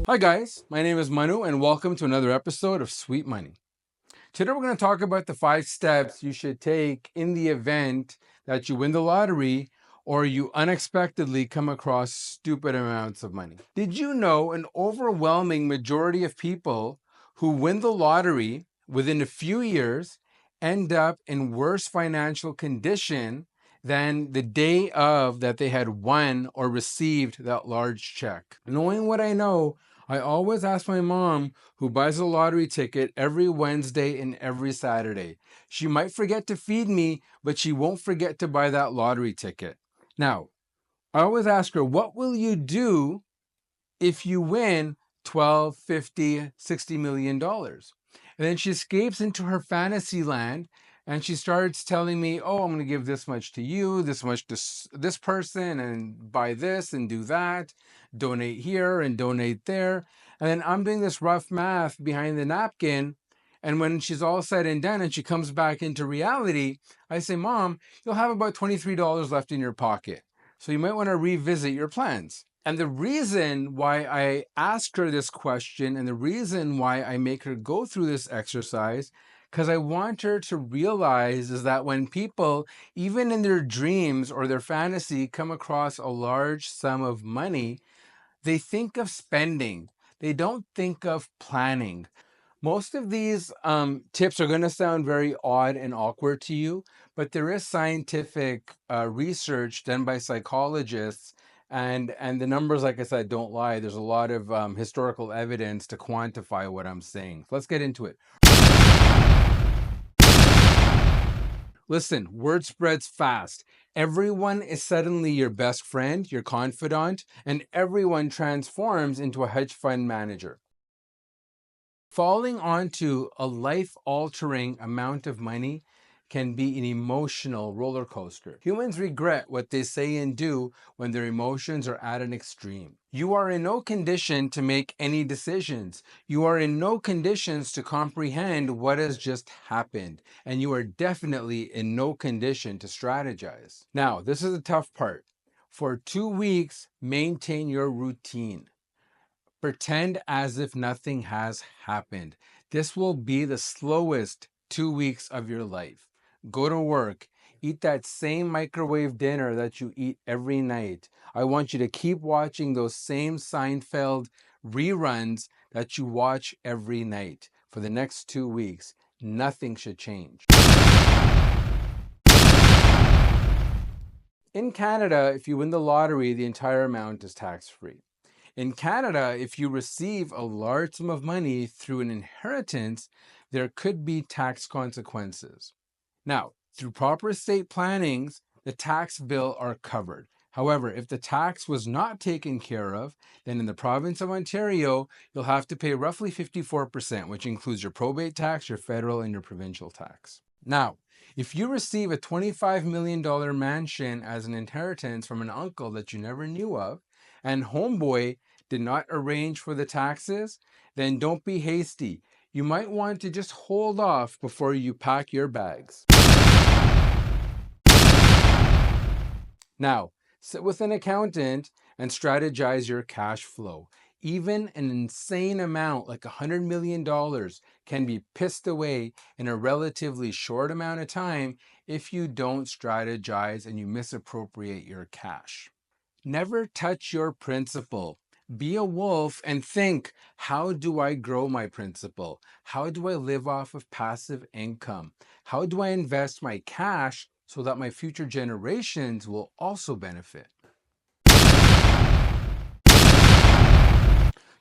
Hi guys, my name is Manu and welcome to another episode of Sweet Money. Today we're going to talk about the 5 steps you should take in the event that you win the lottery or you unexpectedly come across stupid amounts of money. Did you know an overwhelming majority of people who win the lottery within a few years end up in worse financial condition than the day of that they had won or received that large check? Knowing what I know, I always ask my mom, who buys a lottery ticket every Wednesday and every Saturday. She might forget to feed me, but she won't forget to buy that lottery ticket. Now, I always ask her, what will you do if you win 12, 50, 60 million dollars? And then she escapes into her fantasy land and she starts telling me, oh, I'm going to give this much to you, this much to this person, and buy this and do that, donate here and donate there. And then I'm doing this rough math behind the napkin. And when she's all said and done and she comes back into reality, I say, Mom, you'll have about $23 left in your pocket. So you might want to revisit your plans. And the reason why I ask her this question and the reason why I make her go through this exercise, because I want her to realize is that when people, even in their dreams or their fantasy, come across a large sum of money, they think of spending. They don't think of planning. Most of these tips are going to sound very odd and awkward to you, but there is scientific research done by psychologists, and the numbers, like I said, don't lie. There's a lot of historical evidence to quantify what I'm saying. So let's get into it. Listen, word spreads fast. Everyone is suddenly your best friend, your confidant, and everyone transforms into a hedge fund manager. Falling onto a life-altering amount of money can be an emotional roller coaster. Humans regret what they say and do when their emotions are at an extreme. You are in no condition to make any decisions. You are in no conditions to comprehend what has just happened. And you are definitely in no condition to strategize. Now, this is the tough part. For 2 weeks, maintain your routine. Pretend as if nothing has happened. This will be the slowest 2 weeks of your life. Go to work. Eat that same microwave dinner that you eat every night. I want you to keep watching those same Seinfeld reruns that you watch every night for the next 2 weeks. Nothing should change. In Canada, if you win the lottery, the entire amount is tax-free. In Canada, if you receive a large sum of money through an inheritance, there could be tax consequences. Now, through proper estate plannings, the tax bill are covered. However, if the tax was not taken care of, then in the province of Ontario, you'll have to pay roughly 54%, which includes your probate tax, your federal, and your provincial tax. Now, if you receive a $25 million mansion as an inheritance from an uncle that you never knew of, and homeboy did not arrange for the taxes, then don't be hasty. You might want to just hold off before you pack your bags. Now, sit with an accountant and strategize your cash flow. Even an insane amount like $100 million can be pissed away in a relatively short amount of time if you don't strategize and you misappropriate your cash. Never touch your principal. Be a wolf and think, how do I grow my principal? How do I live off of passive income? How do I invest my cash so that my future generations will also benefit?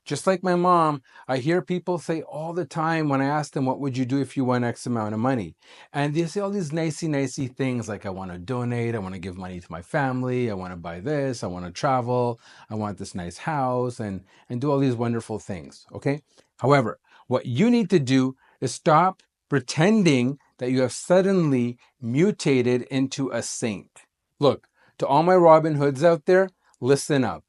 Just like my mom, I hear people say all the time when I ask them, what would you do if you won X amount of money? And they say all these nicey things like, I want to donate, I want to give money to my family, I want to buy this, I want to travel, I want this nice house, and do all these wonderful things, okay? However, what you need to do is stop pretending that you have suddenly mutated into a saint. Look, to all my Robin Hoods out there, listen up.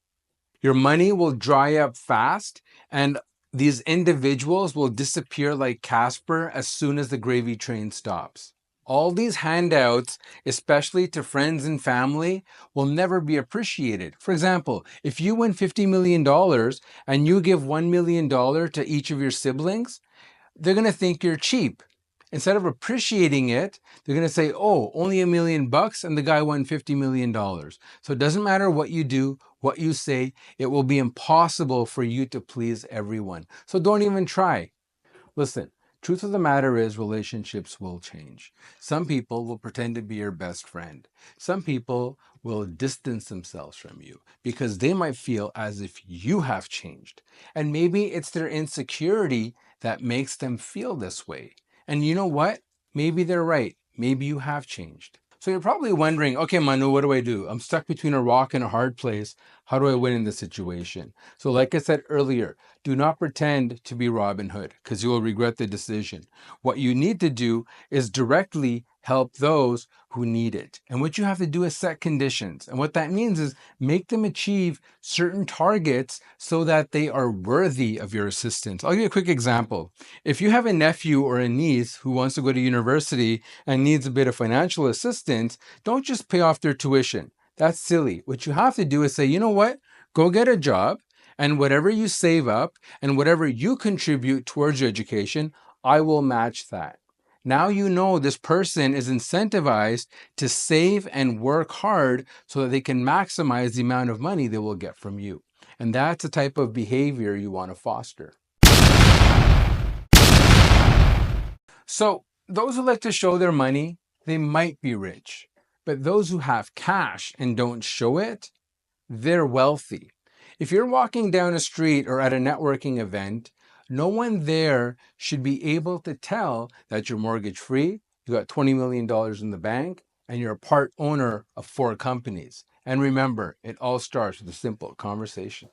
Your money will dry up fast, and these individuals will disappear like Casper as soon as the gravy train stops. All these handouts, especially to friends and family, will never be appreciated. For example, if you win $50 million and you give $1 million to each of your siblings, they're going to think you're cheap. Instead of appreciating it, they're going to say, oh, only $1 million and the guy won $50 million. So it doesn't matter what you do, what you say, it will be impossible for you to please everyone. So don't even try. Listen, truth of the matter is relationships will change. Some people will pretend to be your best friend. Some people will distance themselves from you because they might feel as if you have changed. And maybe it's their insecurity that makes them feel this way. And you know what? Maybe they're right. Maybe you have changed. So you're probably wondering, okay, Manu, what do I do? I'm stuck between a rock and a hard place. How do I win in this situation? So like I said earlier, do not pretend to be Robin Hood because you will regret the decision. What you need to do is directly help those who need it. And what you have to do is set conditions. And what that means is make them achieve certain targets so that they are worthy of your assistance. I'll give you a quick example. If you have a nephew or a niece who wants to go to university and needs a bit of financial assistance, don't just pay off their tuition. That's silly. What you have to do is say, you know what? Go get a job, and whatever you save up and whatever you contribute towards your education, I will match that. Now you know this person is incentivized to save and work hard so that they can maximize the amount of money they will get from you. And that's the type of behavior you want to foster. So those who like to show their money, they might be rich. But those who have cash and don't show it, they're wealthy. If you're walking down a street or at a networking event, no one there should be able to tell that you're mortgage free, you got $20 million in the bank, and you're a part owner of 4 companies. And remember, it all starts with a simple conversation.